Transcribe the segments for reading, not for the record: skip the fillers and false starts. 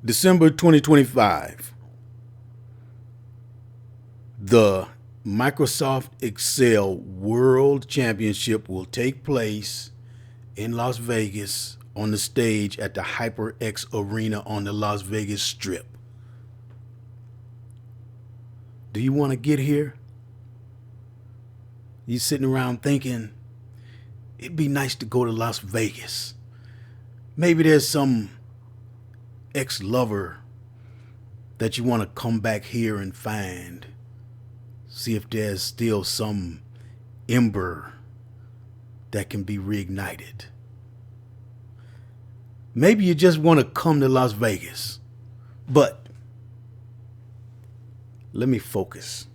December 2025, the Microsoft Excel World Championship will take place in Las Vegas on the stage at the HyperX Arena on the Las Vegas Strip. Do you want to get here? You sitting around thinking, it'd be nice to go to Las Vegas. Maybe there's some ex-lover that you want to come back here and find. See if there's still some ember that can be reignited. Maybe you just want to come to Las Vegas. But let me focus.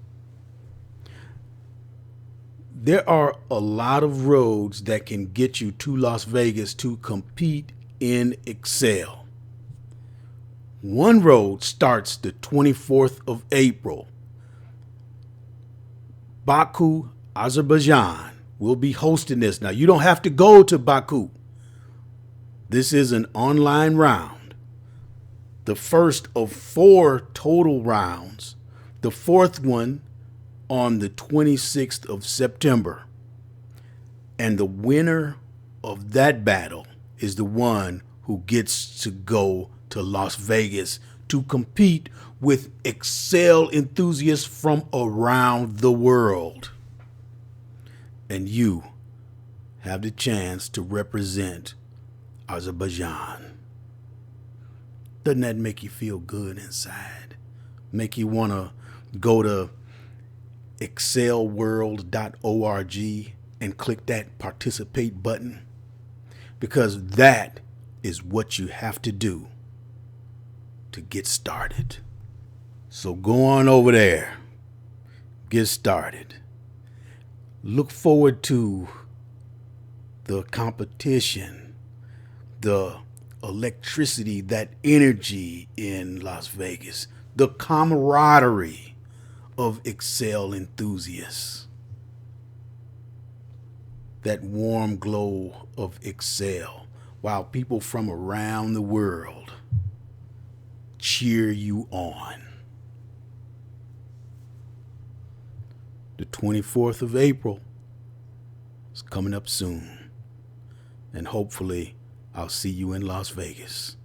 There are a lot of roads that can get you to Las Vegas to compete in Excel. One road starts the 24th of April. Baku, Azerbaijan will be hosting this. Now, you don't have to go to Baku. This is an online round. The first of 4 total rounds. The fourth one on the 26th of September. And the winner of that battle is the one who gets to go to Las Vegas to compete with Excel enthusiasts from around the world. And you have the chance to represent Azerbaijan. Doesn't that make you feel good inside? Make you want to go to excelworld.org and click that participate button? Because that is what you have to do to get started. So go on over there. Get started. Look forward to the competition, the electricity, that energy in Las Vegas, the camaraderie of Excel enthusiasts, that warm glow of Excel, while people from around the world cheer you on. The 24th of April is coming up soon, and hopefully I'll see you in Las Vegas.